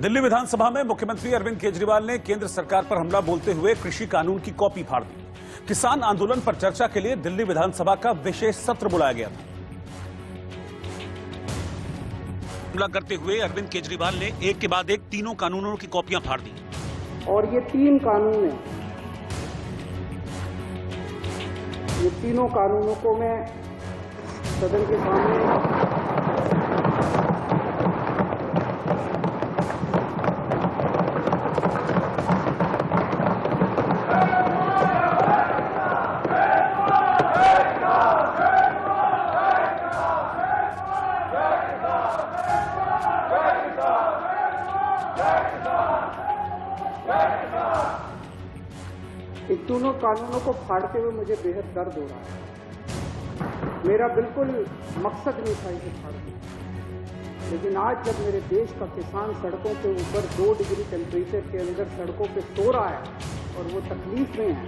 दिल्ली विधानसभा में मुख्यमंत्री अरविंद केजरीवाल ने केंद्र सरकार पर हमला बोलते हुए कृषि कानून की कॉपी फाड़ दी। किसान आंदोलन पर चर्चा के लिए दिल्ली विधानसभा का विशेष सत्र बुलाया गया था। हमला करते हुए अरविंद केजरीवाल ने एक के बाद एक तीनों कानूनों की कॉपियां फाड़ दी। और ये तीन कानून हैं, ये तीनों कानूनों को मैं सदन के सामने इन दोनों कानूनों को फाड़ते हुए मुझे बेहद दर्द हो रहा है। मेरा बिल्कुल मकसद नहीं था इसे फाड़ना, लेकिन आज जब मेरे देश का किसान सड़कों के ऊपर 2 डिग्री टेम्परेचर के अंदर सड़कों पे सो रहा है और वो तकलीफ में है,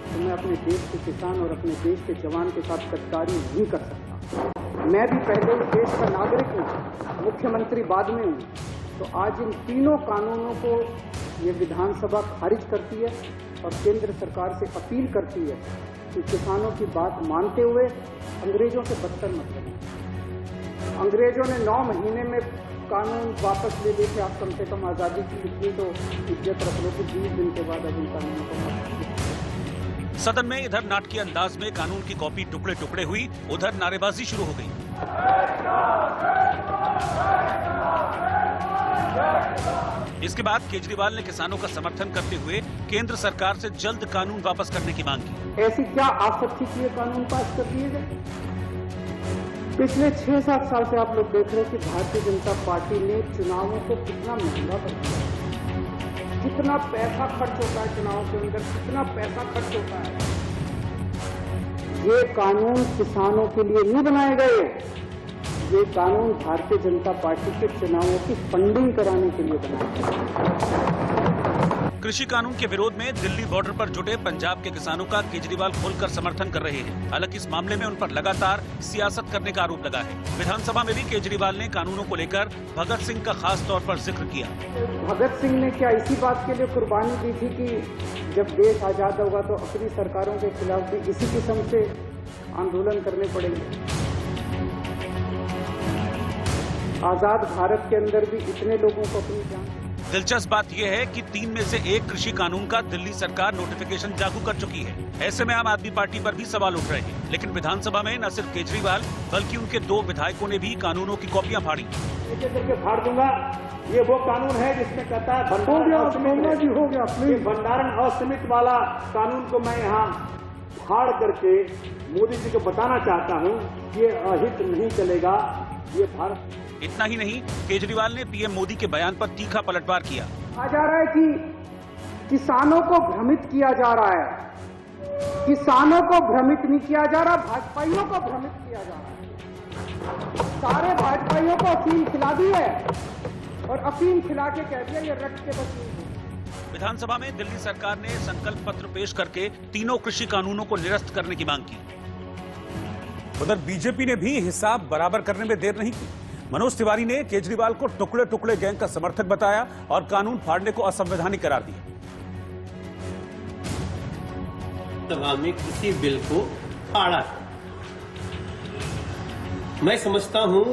तो मैं अपने देश के किसान और अपने देश के जवान के साथ गद्दारी नहीं कर सकता। मैं भी पहले ही देश का नागरिक हूँ, मुख्यमंत्री बाद में हूँ। तो आज इन तीनों कानूनों को ये विधानसभा खारिज करती है और केंद्र सरकार से अपील करती है कि किसानों की बात मानते हुए अंग्रेजों से बदतर मत बने। अंग्रेजों ने 9 महीने में कानून वापस ले लिए थे, आप कम से कम आजादी की इतनी तो इज्जत रख लो कि 20 दिन के बाद अब इन कानूनों को वापस। सदन में इधर नाटकीय अंदाज में कानून की कॉपी टुकड़े टुकड़े हुई, उधर नारेबाजी शुरू हो गई। इसके बाद केजरीवाल ने किसानों का समर्थन करते हुए केंद्र सरकार से जल्द कानून वापस करने की मांग की। ऐसी क्या आसक्ति की कानून पास कर दिए गए? पिछले 6-7 साल से आप लोग देख रहे हैं कि भारतीय जनता पार्टी ने चुनावों को कितना महंगा कर दिया, कितना पैसा खर्च होता है चुनावों के अंदर, कितना पैसा खर्च होता है। ये कानून किसानों के लिए नहीं बनाए गए, ये कानून भारतीय जनता पार्टी के चुनावों की फंडिंग कराने के लिए बनाया। कृषि कानून के विरोध में दिल्ली बॉर्डर पर जुटे पंजाब के किसानों का केजरीवाल खोलकर समर्थन कर रहे हैं। हालांकि इस मामले में उन पर लगातार सियासत करने का आरोप लगा है। विधानसभा में भी केजरीवाल ने कानूनों को लेकर भगत सिंह का खास तौर पर जिक्र किया। भगत सिंह ने क्या इसी बात के लिए कुर्बानी दी थी कि जब देश आजाद होगा तो अपनी सरकारों के खिलाफ भी इसी किस्म से आंदोलन करने पड़ेंगे। आजाद भारत के अंदर भी इतने लोगों को अपनी जान। दिलचस्प बात यह है कि 3 में से 1 कृषि कानून का दिल्ली सरकार नोटिफिकेशन लागू कर चुकी है। ऐसे में आम आदमी पार्टी पर भी सवाल उठ रहे हैं। लेकिन विधानसभा में न सिर्फ केजरीवाल बल्कि उनके 2 विधायकों ने भी कानूनों की कॉपियां फाड़ी। एक एक करके फाड़ दूंगा। ये वो कानून है जिसमें कहता है भंडारण असीमित वाला कानून को मैं यहाँ फाड़ करके मोदी जी को बताना चाहता हूँ, ये अहित नहीं चलेगा, ये भारत। इतना ही नहीं, केजरीवाल ने पीएम मोदी के बयान पर तीखा पलटवार किया। कहा जा रहा है कि किसानों को भ्रमित किया जा रहा है। किसानों को भ्रमित नहीं किया जा रहा, भाजपाइयों को भ्रमित किया जा रहा है। सारे भाजपाइयों को अफीम खिला दी है और अफीम खिला के कह दिया ये रट के बस। विधानसभा में दिल्ली सरकार ने संकल्प पत्र पेश करके तीनों कृषि कानूनों को निरस्त करने की मांग की। उधर बीजेपी ने भी हिसाब बराबर करने में देर नहीं की। मनोज तिवारी ने केजरीवाल को टुकड़े टुकड़े गैंग का समर्थक बताया और कानून फाड़ने को असंवैधानिक करार दिया। सभा में किसी बिल को फाड़ा, मैं समझता हूं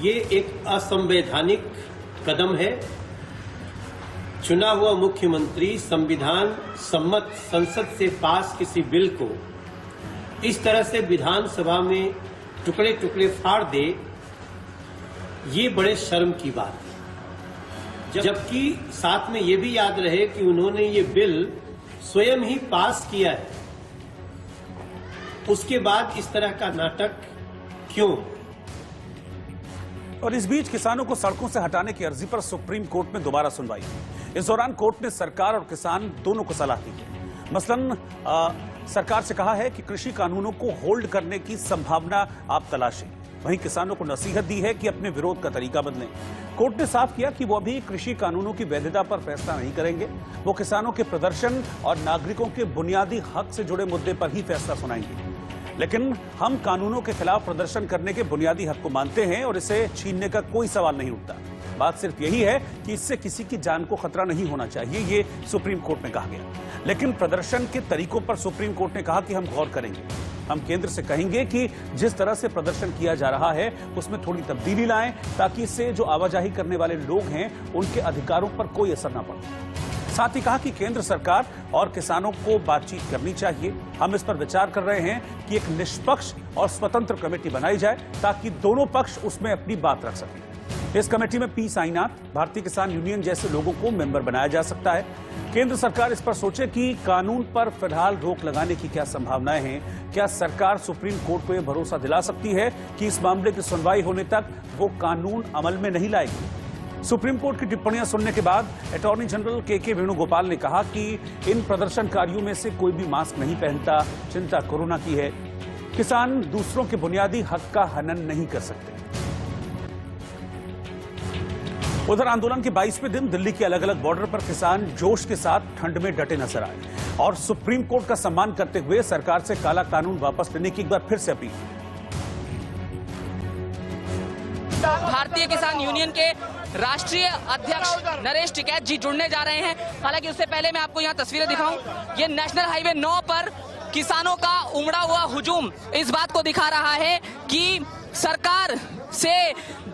ये एक असंवैधानिक कदम है। चुना हुआ मुख्यमंत्री संविधान सम्मत संसद से पास किसी बिल को इस तरह से विधानसभा में टुकड़े टुकड़े फाड़ दे, ये बड़े शर्म की बात है। जबकि साथ में ये भी याद रहे कि उन्होंने ये बिल स्वयं ही पास किया है, उसके बाद इस तरह का नाटक क्यों? और इस बीच किसानों को सड़कों से हटाने की अर्जी पर सुप्रीम कोर्ट में दोबारा सुनवाई। इस दौरान कोर्ट ने सरकार और किसान दोनों को सलाह दी है। मसलन सरकार से कहा है कि कृषि कानूनों को होल्ड करने की संभावना आप तलाशें। वहीं किसानों को नसीहत दी है कि अपने विरोध का तरीका बदलें। कोर्ट ने साफ किया कि वो अभी कृषि कानूनों की वैधता पर फैसला नहीं करेंगे। वो किसानों के प्रदर्शन और नागरिकों के बुनियादी हक से जुड़े मुद्दे पर ही फैसला सुनाएंगे। लेकिन हम कानूनों के खिलाफ प्रदर्शन करने के बुनियादी हक को मानते हैं और इसे छीनने का कोई सवाल नहीं उठता। बात सिर्फ यही है कि इससे किसी की जान को खतरा नहीं होना चाहिए, ये सुप्रीम कोर्ट में कहा गया। लेकिन प्रदर्शन के तरीकों पर सुप्रीम कोर्ट ने कहा कि हम गौर करेंगे, हम केंद्र से कहेंगे कि जिस तरह से प्रदर्शन किया जा रहा है उसमें थोड़ी तब्दीली लाएं, ताकि इससे जो आवाजाही करने वाले लोग हैं उनके अधिकारों पर कोई असर न पड़े। साथ ही कहा कि केंद्र सरकार और किसानों को बातचीत करनी चाहिए। हम इस पर विचार कर रहे हैं कि एक निष्पक्ष और स्वतंत्र कमेटी बनाई जाए ताकि दोनों पक्ष उसमें अपनी बात रख सकें। इस कमेटी में पी साईनाथ, भारतीय किसान यूनियन जैसे लोगों को मेंबर बनाया जा सकता है। केंद्र सरकार इस पर सोचे कि कानून पर फिलहाल रोक लगाने की क्या संभावनाएं हैं। क्या सरकार सुप्रीम कोर्ट को यह भरोसा दिला सकती है कि इस मामले की सुनवाई होने तक वो कानून अमल में नहीं लाएगी? सुप्रीम कोर्ट की टिप्पणियां सुनने के बाद अटॉर्नी जनरल के वेणुगोपाल ने कहा कि इन प्रदर्शनकारियों में से कोई भी मास्क नहीं पहनता, चिंता कोरोना की है। किसान दूसरों के बुनियादी हक का हनन नहीं कर सकते। उधर आंदोलन के 22वें दिन दिल्ली के अलग अलग बॉर्डर पर किसान जोश के साथ ठंड में डटे नजर आए और सुप्रीम कोर्ट का सम्मान करते हुए सरकार से काला कानून वापस लेने की एक बार फिर से अपील। भारतीय किसान यूनियन के राष्ट्रीय अध्यक्ष नरेश टिकैत जी जुड़ने जा रहे हैं। हालांकि उससे पहले मैं आपको यहाँ तस्वीरें दिखाऊं, ये नेशनल हाईवे 9 पर किसानों का उमड़ा हुआ हुजूम इस बात को दिखा रहा है कि सरकार से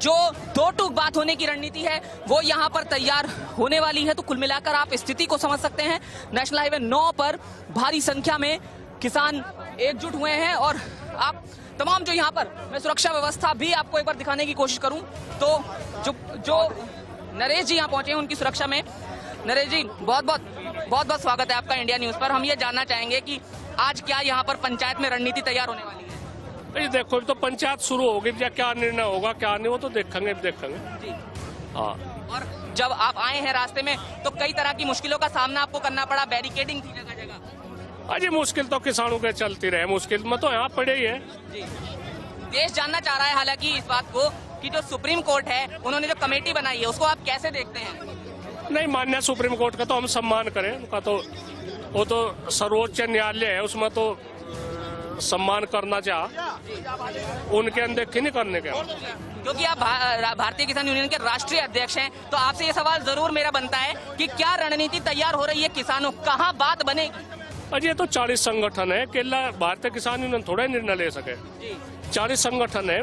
जो दो टूक बात होने की रणनीति है वो यहाँ पर तैयार होने वाली है। तो कुल मिलाकर आप स्थिति को समझ सकते हैं। नेशनल हाईवे 9 पर भारी संख्या में किसान एकजुट हुए हैं और आप तमाम जो यहाँ पर मैं सुरक्षा व्यवस्था भी आपको एक बार दिखाने की कोशिश करूं तो जो नरेश जी यहाँ पहुंचे हैं उनकी सुरक्षा में। नरेश जी बहुत बहुत स्वागत है आपका इंडिया न्यूज पर। हम ये जानना चाहेंगे कि आज क्या यहाँ पर पंचायत में रणनीति तैयार होने वाली है? देखो तो पंचायत शुरू होगी, क्या निर्णय होगा क्या नहीं वो तो देखेंगे जी। हाँ, और जब आप आए हैं रास्ते में तो कई तरह की मुश्किलों का सामना आपको करना पड़ा, बैरिकेडिंग थी जगह जगह। अजी मुश्किल तो किसानों के चलती रहे, मुश्किल में तो यहाँ पड़े ही है जी। देश जानना चाह रहा है हालांकि इस बात को कि जो सुप्रीम कोर्ट है उन्होंने जो कमेटी बनाई है उसको आप कैसे देखते हैं? नहीं मान्य सुप्रीम कोर्ट का तो हम सम्मान करें, उनका तो वो तो सर्वोच्च न्यायालय है, उसमें तो सम्मान करना चाह उनके अनदेखी नहीं करने का। क्योंकि आप भारतीय किसान यूनियन के राष्ट्रीय अध्यक्ष हैं तो आपसे ये सवाल जरूर मेरा बनता है कि क्या रणनीति तैयार हो रही है किसानों, कहाँ बात बनेगी? अजी ये तो 40 संगठन है, केवल भारतीय किसान यूनियन थोड़ा निर्णय ले सके। 40 संगठन है,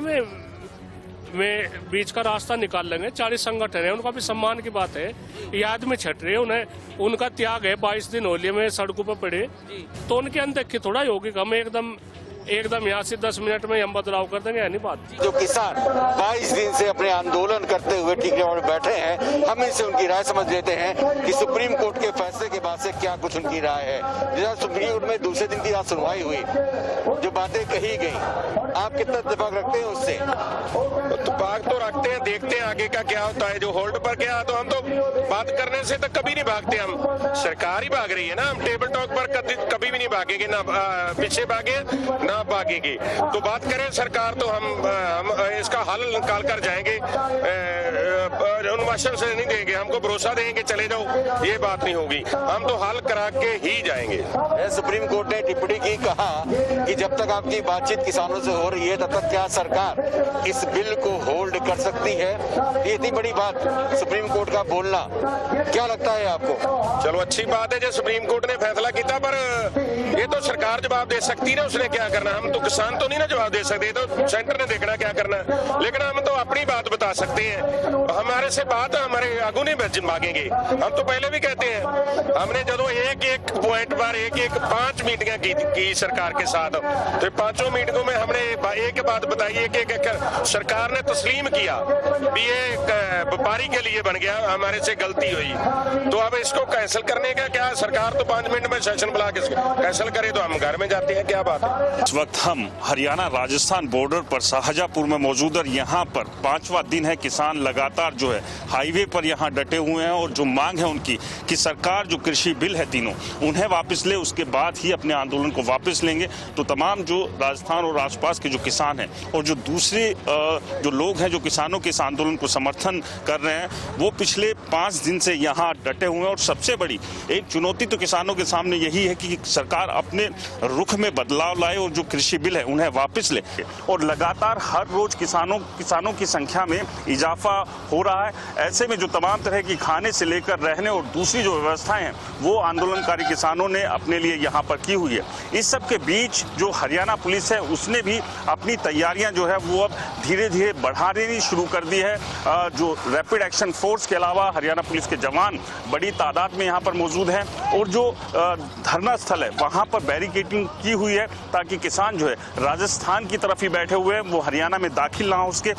वे बीच का रास्ता निकाल लेंगे। 40 संगठन है, उनका भी सम्मान की बात है। ये आदमी छट रहे, उन्हें उनका त्याग है। 22 दिन होली में सड़कों पर पड़े तो उनके अनदेखी थोड़ा ही होगी। हम एकदम यहाँ से 10 मिनट में हम बदलाव कर देंगे, नहीं बात। जो किसान 22 दिन से अपने आंदोलन करते हुए टिकने में बैठे हैं, हम इनसे उनकी राय समझ लेते हैं कि सुप्रीम कोर्ट के फैसले के बाद से क्या कुछ उनकी राय है। जैसा सुप्रीम कोर्ट में दूसरे दिन की आज सुनवाई हुई, जो बातें कही गई, आप कितना इत्तेफाक रखते हैं उससे? इत्तेफाक तो रखते हैं, देखते हैं आगे का क्या होता है। जो होल्ड पर गया तो हम तो बात करने से तो कभी नहीं भागते, हम सरकार ही भाग रही है ना। हम टेबल टॉक पर कभी भी नहीं भागेंगे, ना पीछे भागे ना भागेंगे। तो बात करें सरकार तो हम इसका हल निकाल कर जाएंगे, उन्मोचन से नहीं देंगे। हमको भरोसा देंगे चले जाओ, ये बात नहीं होगी। हम तो हल करा के ही जाएंगे। सुप्रीम कोर्ट ने टिप्पणी की, कहा कि जब तक आपकी बातचीत किसानों से हो रही है तब तक क्या सरकार इस बिल को होल्ड कर सकती है? ये इतनी बड़ी बात सुप्रीम कोर्ट का बोलना, क्या लगता है आपको? चलो अच्छी बात है जो सुप्रीम कोर्ट ने फैसला किया, पर ये तो सरकार जवाब दे सकती है, उसने क्या करना। हम तो किसान तो नहीं ना जवाब दे सकते, तो सेंटर ने देखना क्या करना। लेकिन हम तो अपनी बात बता सकते हैं। हमारे से बात हमारे आगू नहीं मांगेंगे। हम तो पहले भी कहते हैं, हमने जो एक पॉइंट पर एक 5 मीटिंगें की सरकार के साथ, तो 5 मीटिंगों में हमने एक बात बताई, एक सरकार ने तस्लीम किया भी ये व्यापारी के लिए बन गया, हमारे से गलती हुई। तो अब इसको कैंसिल करने का क्या, सरकार तो 5 मिनट में सेशन बुला के कैंसिल करे तो हम घर में जाते हैं, क्या बात है। इस वक्त हम हरियाणा राजस्थान बॉर्डर पर शाहजहांपुर में मौजूद है। यहाँ पर 5वां दिन है, किसान लगातार जो है हाईवे पर यहाँ डटे हुए हैं और जो मांग है उनकी कि सरकार जो कृषि बिल है तीनों उन्हें वापस ले, उसके बाद ही अपने आंदोलन को वापस लेंगे। तो तमाम जो राजस्थान और आसपास के जो किसान हैं और जो दूसरे जो लोग हैं जो किसानों के इस आंदोलन को समर्थन कर रहे हैं, वो पिछले 5 दिन से यहाँ डटे हुए हैं। और सबसे बड़ी एक चुनौती तो किसानों के सामने यही है कि सरकार अपने रुख में बदलाव लाए और जो कृषि बिल है उन्हें वापस ले। और लगातार हर रोज किसानों की संख्या में इजाफा हो रहा है। ऐसे में जो तमाम तरह की खाने से लेकर रहने और दूसरी जो व्यवस्थाएं हैं वो आंदोलनकारी किसानों ने अपने लिए यहाँ पर की हुई है। इस सब के बीच जो हरियाणा पुलिस है उसने भी अपनी तैयारियां जो है वो अब धीरे धीरे बढ़ानी शुरू कर दी है। जो रैपिड एक्शन फोर्स के अलावा हरियाणा पुलिस के जवान बड़ी तादाद में यहाँ पर मौजूद हैं और जो धरना स्थल है वहाँ पर बैरिकेडिंग की हुई है ताकि किसान जो है राजस्थान की तरफ ही बैठे हुए हैं वो हरियाणा में दाखिल ना हो उसके।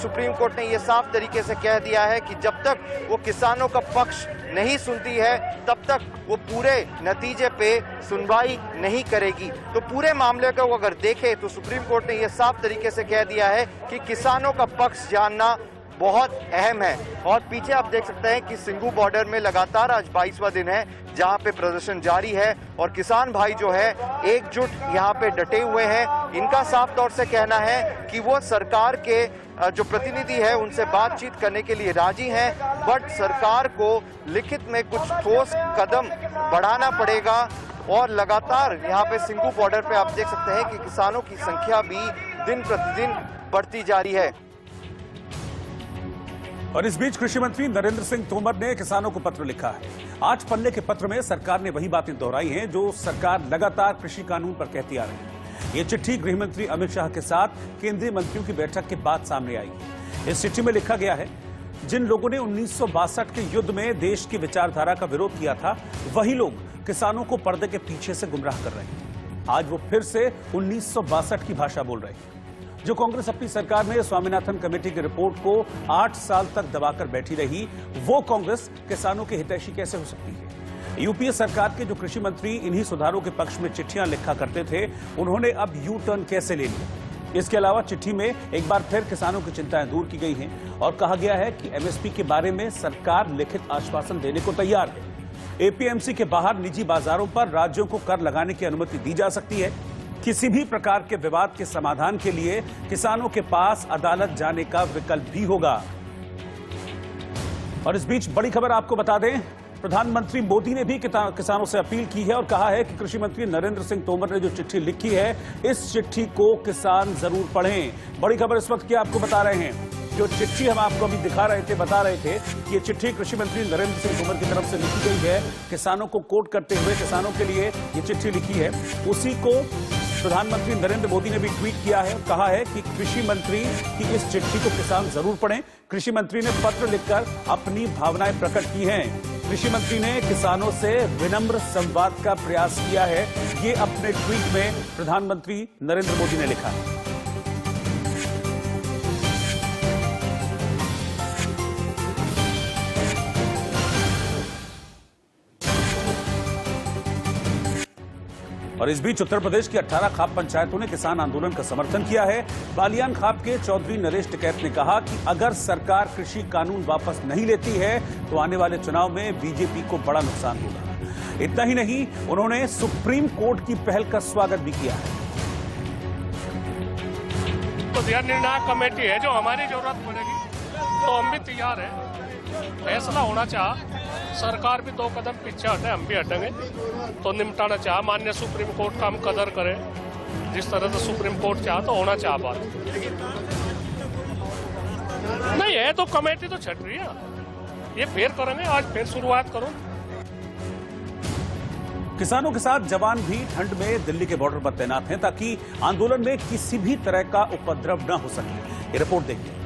सुप्रीम कोर्ट ने यह साफ तरीके से कह दिया है कि जब तक वो किसानों का पक्ष नहीं सुनती है तब तक वो पूरे नतीजे पे सुनवाई नहीं करेगी। तो पूरे मामले को अगर देखें तो सुप्रीम कोर्ट ने यह साफ तरीके से कह दिया है कि किसानों का पक्ष जानना बहुत अहम है। और पीछे आप देख सकते हैं कि सिंघू बॉर्डर में लगातार आज 22वां दिन है जहां पे प्रदर्शन जारी है और किसान भाई जो है एकजुट यहां पे डटे हुए हैं। इनका साफ तौर से कहना है कि वो सरकार के जो प्रतिनिधि है उनसे बातचीत करने के लिए राजी हैं, बट सरकार को लिखित में कुछ ठोस कदम बढ़ाना पड़ेगा। और लगातार यहाँ पे सिंघू बॉर्डर पे आप देख सकते हैं कि किसानों की संख्या भी दिन प्रतिदिन बढ़ती जा रही है। और इस बीच कृषि मंत्री नरेंद्र सिंह तोमर ने किसानों को पत्र लिखा है। 8 पन्ने के पत्र में सरकार ने वही बातें दोहराई हैं जो सरकार लगातार कृषि कानून पर कहती आ रही है। ये चिट्ठी गृह मंत्री अमित शाह के साथ केंद्रीय मंत्रियों की बैठक के बाद सामने आई है। इस चिट्ठी में लिखा गया है, जिन लोगों ने 1962 के युद्ध में देश की विचारधारा का विरोध किया था वही लोग किसानों को पर्दे के पीछे से गुमराह कर रहे हैं। आज वो फिर से 1962 की भाषा बोल रहे हैं। जो कांग्रेस अपनी सरकार में स्वामीनाथन कमेटी की रिपोर्ट को 8 साल तक दबाकर बैठी रही, वो कांग्रेस किसानों के हितैषी कैसे हो सकती है? यूपीए सरकार के जो कृषि मंत्री इन्हीं सुधारों के पक्ष में चिट्ठियां लिखा करते थे, उन्होंने अब यू टर्न कैसे ले लिया? इसके अलावा चिट्ठी में एक बार फिर किसानों की चिंताएं दूर की गई हैं और कहा गया है कि एमएसपी के बारे में सरकार लिखित आश्वासन देने को तैयार है। एपीएमसी के बाहर निजी बाजारों पर राज्यों को कर लगाने की अनुमति दी जा सकती है। किसी भी प्रकार के विवाद के समाधान के लिए किसानों के पास अदालत जाने का विकल्प भी होगा। और इस बीच बड़ी खबर आपको बता दें, प्रधानमंत्री मोदी ने भी किसानों से अपील की है और कहा है कि कृषि मंत्री नरेंद्र सिंह तोमर ने जो चिट्ठी लिखी है, इस चिट्ठी को किसान जरूर पढ़ें। बड़ी खबर इस वक्त की आपको बता रहे हैं, जो चिट्ठी हम आपको अभी बता रहे थे कि ये चिट्ठी कृषि मंत्री नरेंद्र सिंह तोमर की तरफ से लिखी गई है। किसानों को कोट करते हुए किसानों के लिए ये चिट्ठी लिखी है। उसी को प्रधानमंत्री नरेंद्र मोदी ने भी ट्वीट किया है और कहा है कि कृषि मंत्री की इस चिट्ठी को किसान जरूर पढ़ें। कृषि मंत्री ने पत्र लिखकर अपनी भावनाएं प्रकट की हैं। कृषि मंत्री ने किसानों से विनम्र संवाद का प्रयास किया है। ये अपने ट्वीट में प्रधानमंत्री नरेंद्र मोदी ने लिखा है। और इस बीच उत्तर प्रदेश की 18 खाप पंचायतों ने किसान आंदोलन का समर्थन किया है। बालियान खाप के चौधरी नरेश टिकैत ने कहा कि अगर सरकार कृषि कानून वापस नहीं लेती है तो आने वाले चुनाव में बीजेपी को बड़ा नुकसान होगा। इतना ही नहीं, उन्होंने सुप्रीम कोर्ट की पहल का स्वागत भी किया है। तो निर्णायक कमेटी है, जो हमारी जरूरत पड़ेगी तो हम भी तैयार हैं। फैसला होना चाह, सरकार भी 2 कदम पीछे हटे, हम भी हटेंगे तो निपटाना चाह। माननीय सुप्रीम कोर्ट का हम कदर करें, जिस तरह से सुप्रीम कोर्ट चाह तो होना चाह। बात नहीं है तो कमेटी तो छट रही है, ये फिर करेंगे। आज फिर शुरुआत करो। किसानों के साथ जवान भी ठंड में दिल्ली के बॉर्डर पर तैनात हैं ताकि आंदोलन में किसी भी तरह का उपद्रव न हो सके। ये रिपोर्ट देखिए।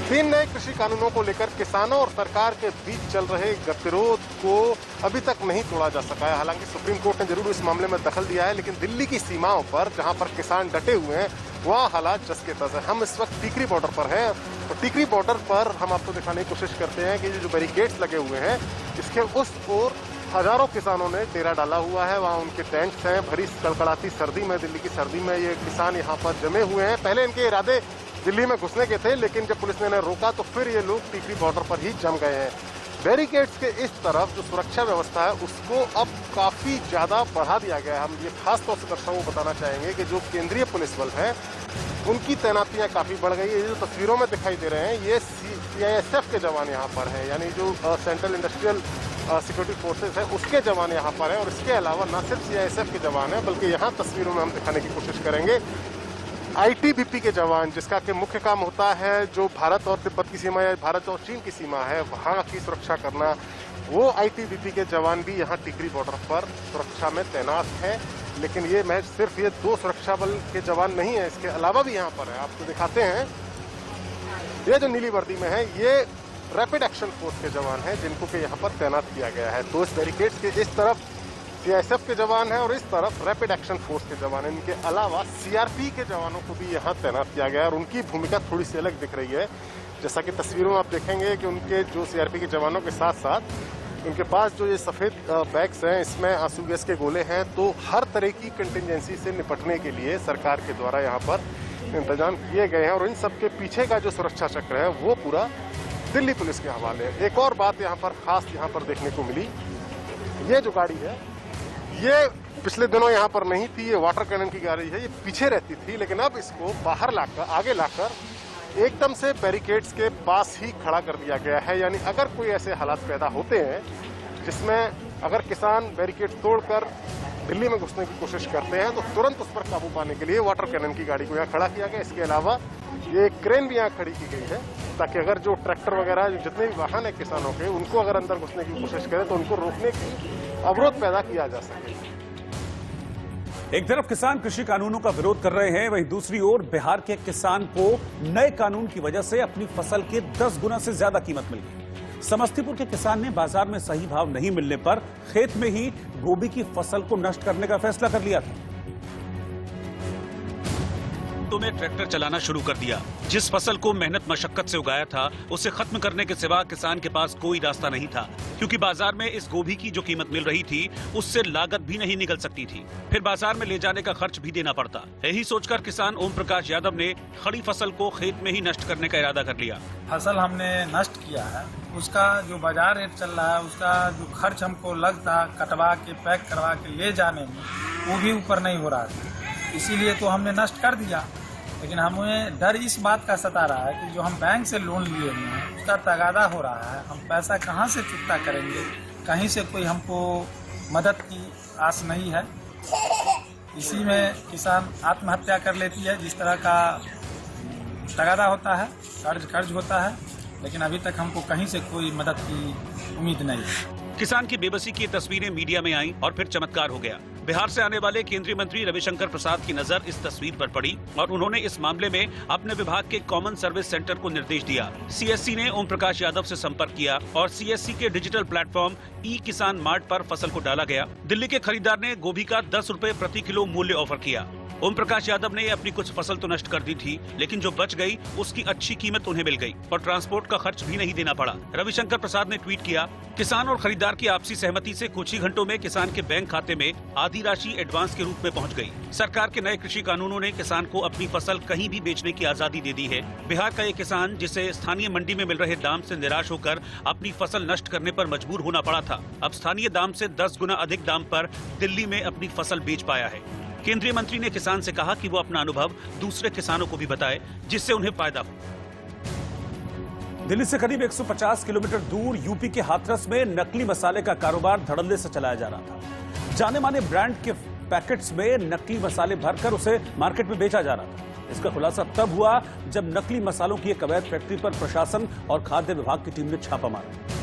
3 नए कृषि कानूनों को लेकर किसानों और सरकार के बीच चल रहे गतिरोध को अभी तक नहीं तोड़ा जा सका है। हालांकि सुप्रीम कोर्ट ने जरूर इस मामले में दखल दिया है, लेकिन दिल्ली की सीमाओं पर जहां पर किसान डटे हुए हैं वहाँ हालात जस के तस है। हम इस वक्त टीकरी बॉर्डर पर हैं और टीकरी बॉर्डर पर हम आपको दिखाने की कोशिश करते हैं कि जो बैरिकेड्स लगे हुए हैं, इसके उस ओर हजारों किसानों ने डेरा डाला हुआ है। वहाँ उनके टेंट्स हैं। भरी कड़कड़ाती सर्दी में, दिल्ली की सर्दी में ये किसान यहाँ पर जमे हुए हैं। पहले इनके इरादे दिल्ली में घुसने के थे, लेकिन जब पुलिस ने इन्हें रोका तो फिर ये लोग टीकरी बॉर्डर पर ही जम गए हैं। बैरिकेड्स के इस तरफ जो सुरक्षा व्यवस्था है उसको अब काफी ज्यादा बढ़ा दिया गया है। हम ये खास तौर से दर्शकों को बताना चाहेंगे कि जो केंद्रीय पुलिस बल है उनकी तैनातियां काफी बढ़ गई है। ये जो तस्वीरों में दिखाई दे रहे हैं ये CISF के जवान यहाँ पर हैं, यानी जो सेंट्रल इंडस्ट्रियल सिक्योरिटी फोर्सेस है उसके जवान यहाँ पर हैं, और इसके अलावा न सिर्फ CISF के जवान हैं बल्कि यहाँ तस्वीरों में हम दिखाने की कोशिश करेंगे ITBP के जवान, जिसका कि मुख्य काम होता है जो भारत और तिब्बत की सीमा या भारत और चीन की सीमा है वहाँ की सुरक्षा करना। वो ITBP के जवान भी यहाँ टिकरी बॉर्डर पर सुरक्षा में तैनात हैं। लेकिन ये महज सिर्फ ये 2 सुरक्षा बल के जवान नहीं है, इसके अलावा भी यहाँ पर है। आपको दिखाते हैं, ये जो नीली वर्दी में है ये रैपिड एक्शन फोर्स के जवान हैं जिनको कि यहाँ पर तैनात किया गया है। तो इस बैरिकेड्स के इस तरफ CISF के जवान हैं और इस तरफ रैपिड एक्शन फोर्स के जवान हैं। इनके अलावा CRP के जवानों को भी यहाँ तैनात किया गया है और उनकी भूमिका थोड़ी सी अलग दिख रही है। जैसा कि तस्वीरों में आप देखेंगे कि उनके जो CRP के जवानों के साथ साथ उनके पास जो ये सफ़ेद बैग्स हैं इसमें आंसू गैस के गोले हैं। तो हर तरह की कंटिजेंसी से निपटने के लिए सरकार के द्वारा यहाँ पर इंतजाम किए गए हैं और इन सब के पीछे का जो सुरक्षा चक्र है वो पूरा दिल्ली पुलिस के हवाले है। एक और बात यहाँ पर खास यहाँ पर देखने को मिली, ये जो गाड़ी है ये पिछले दिनों यहाँ पर नहीं थी, ये वाटर कैनन की गाड़ी है, ये पीछे रहती थी, लेकिन अब इसको बाहर लाकर आगे लाकर एकदम से बैरिकेड्स के पास ही खड़ा कर दिया गया है। यानी अगर कोई ऐसे हालात पैदा होते हैं जिसमें अगर किसान बैरिकेड तोड़कर दिल्ली में घुसने की कोशिश करते हैं तो तुरंत उस पर काबू पाने के लिए वाटर कैनन की गाड़ी को यहाँ खड़ा किया गया। इसके अलावा ये क्रेन भी यहाँ खड़ी की गई है ताकि अगर जो ट्रैक्टर वगैरह जितने भी वाहन है किसानों के उनको अगर अंदर घुसने की कोशिश करें तो उनको रोकने की अवरोध पैदा किया जा सके। एक तरफ किसान कृषि कानूनों का विरोध कर रहे हैं, वहीं दूसरी ओर बिहार के किसान को नए कानून की वजह से अपनी फसल के 10 गुना से ज्यादा कीमत मिल गई। समस्तीपुर के किसान ने बाजार में सही भाव नहीं मिलने पर खेत में ही गोभी की फसल को नष्ट करने का फैसला कर लिया था। तो में ट्रैक्टर चलाना शुरू कर दिया। जिस फसल को मेहनत मशक्कत से उगाया था उसे खत्म करने के सिवा किसान के पास कोई रास्ता नहीं था, क्योंकि बाजार में इस गोभी की जो कीमत मिल रही थी उससे लागत भी नहीं निकल सकती थी, फिर बाजार में ले जाने का खर्च भी देना पड़ता। यही सोचकर किसान ओम प्रकाश यादव ने खड़ी फसल को खेत में ही नष्ट करने का इरादा कर लिया। फसल हमने नष्ट किया है, उसका जो बाजार रेट चल रहा है उसका जो खर्च हमको लगता कटवा के पैक करवा के ले जाने में वो भी ऊपर नहीं हो रहा था, इसीलिए तो हमने नष्ट कर दिया। लेकिन हमें डर इस बात का सता रहा है कि जो हम बैंक से लोन लिए हुए हैं उसका तगादा हो रहा है, हम पैसा कहाँ से चुकता करेंगे, कहीं से कोई हमको मदद की आस नहीं है। इसी में किसान आत्महत्या कर लेती है। जिस तरह का तगादा होता है, कर्ज होता है, लेकिन अभी तक हमको कहीं से कोई मदद की उम्मीद नहीं है। किसान की बेबसी की तस्वीरें मीडिया में आईं और फिर चमत्कार हो गया। बिहार से आने वाले केंद्रीय मंत्री रविशंकर प्रसाद की नजर इस तस्वीर पर पड़ी और उन्होंने इस मामले में अपने विभाग के कॉमन सर्विस सेंटर को निर्देश दिया। CSC ने ओम प्रकाश यादव से संपर्क किया और CSC के डिजिटल प्लेटफॉर्म ई-किसान मार्ट पर फसल को डाला गया। दिल्ली के खरीदार ने गोभी का 10 रुपए प्रति किलो मूल्य ऑफर किया। ओम प्रकाश यादव ने अपनी कुछ फसल तो नष्ट कर दी थी, लेकिन जो बच गई उसकी अच्छी कीमत उन्हें मिल गई और ट्रांसपोर्ट का खर्च भी नहीं देना पड़ा। रविशंकर प्रसाद ने ट्वीट किया, किसान और खरीदार की आपसी सहमति से कुछ ही घंटों में किसान के बैंक खाते में आधी राशि एडवांस के रूप में पहुंच गई। सरकार के नए कृषि कानूनों ने किसान को अपनी फसल कहीं भी बेचने की आजादी दे दी है। बिहार का ये किसान जिसे स्थानीय मंडी में मिल रहे दाम से निराश होकर अपनी फसल नष्ट करने पर मजबूर होना पड़ा था, अब स्थानीय दाम से 10 गुना अधिक दाम पर दिल्ली में अपनी फसल बेच पाया है। केंद्रीय मंत्री ने किसान से कहा कि वो अपना अनुभव दूसरे किसानों को भी बताए, जिससे उन्हें फायदा हो। दिल्ली से करीब 150 किलोमीटर दूर यूपी के हाथरस में नकली मसाले का कारोबार धड़ल्ले से चलाया जा रहा था। जाने माने ब्रांड के पैकेट्स में नकली मसाले भरकर उसे मार्केट में बेचा जा रहा था। इसका खुलासा तब हुआ जब नकली मसालों की एक अवैध फैक्ट्री पर प्रशासन और खाद्य विभाग की टीम ने छापा मारा।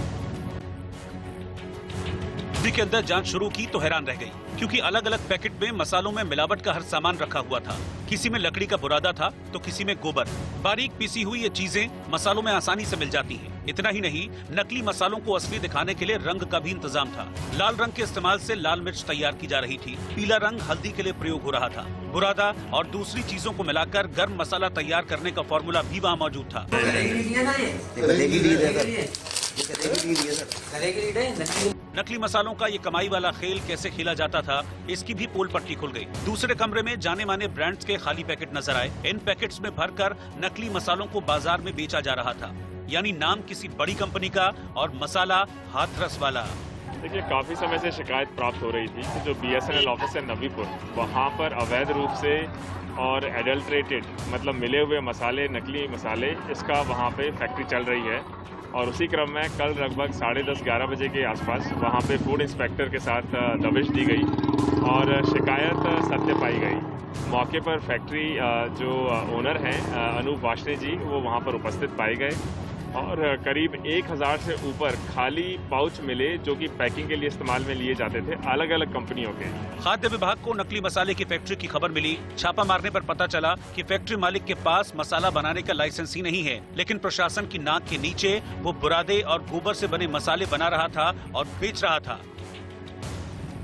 दिल्ली के अंदर जांच शुरू की तो हैरान रह गई, क्योंकि अलग अलग पैकेट में मसालों में मिलावट का हर सामान रखा हुआ था। किसी में लकड़ी का बुरादा था तो किसी में गोबर। बारीक पीसी हुई ये चीजें मसालों में आसानी से मिल जाती हैं। इतना ही नहीं, नकली मसालों को असली दिखाने के लिए रंग का भी इंतजाम था। लाल रंग के इस्तेमाल से लाल मिर्च तैयार की जा रही थी, पीला रंग हल्दी के लिए प्रयोग हो रहा था। बुरादा और दूसरी चीजों को मिलाकर गर्म मसाला तैयार करने का फॉर्मूला भी वहाँ मौजूद था। नकली मसालों का ये कमाई वाला खेल कैसे खेला जाता था, इसकी भी पोल पट्टी खुल गई। दूसरे कमरे में जाने माने ब्रांड्स के खाली पैकेट नजर आए। इन पैकेट्स में भरकर नकली मसालों को बाजार में बेचा जा रहा था, यानी नाम किसी बड़ी कंपनी का और मसाला हाथरस वाला। देखिए, काफी समय से शिकायत प्राप्त हो रही थी कि जो BSNL ऑफिस है नबीपुर, वहाँ पर अवैध रूप से और एडल्ट्रेटेड मतलब मिले हुए मसाले, नकली मसाले, इसका वहाँ पे फैक्ट्री चल रही है। और उसी क्रम में कल लगभग 10:30-11 बजे के आसपास वहाँ पे फूड इंस्पेक्टर के साथ दबिश दी गई और शिकायत सत्य पाई गई। मौके पर फैक्ट्री जो ओनर हैं अनूप वाशने जी, वो वहाँ पर उपस्थित पाए गए और करीब 1000 से ऊपर खाली पाउच मिले जो कि पैकिंग के लिए इस्तेमाल में लिए जाते थे अलग अलग कंपनियों के। खाद्य विभाग को नकली मसाले की फैक्ट्री की खबर मिली। छापा मारने पर पता चला कि फैक्ट्री मालिक के पास मसाला बनाने का लाइसेंस ही नहीं है, लेकिन प्रशासन की नाक के नीचे वो बुरादे और गोबर से बने मसाले बना रहा था और बेच रहा था।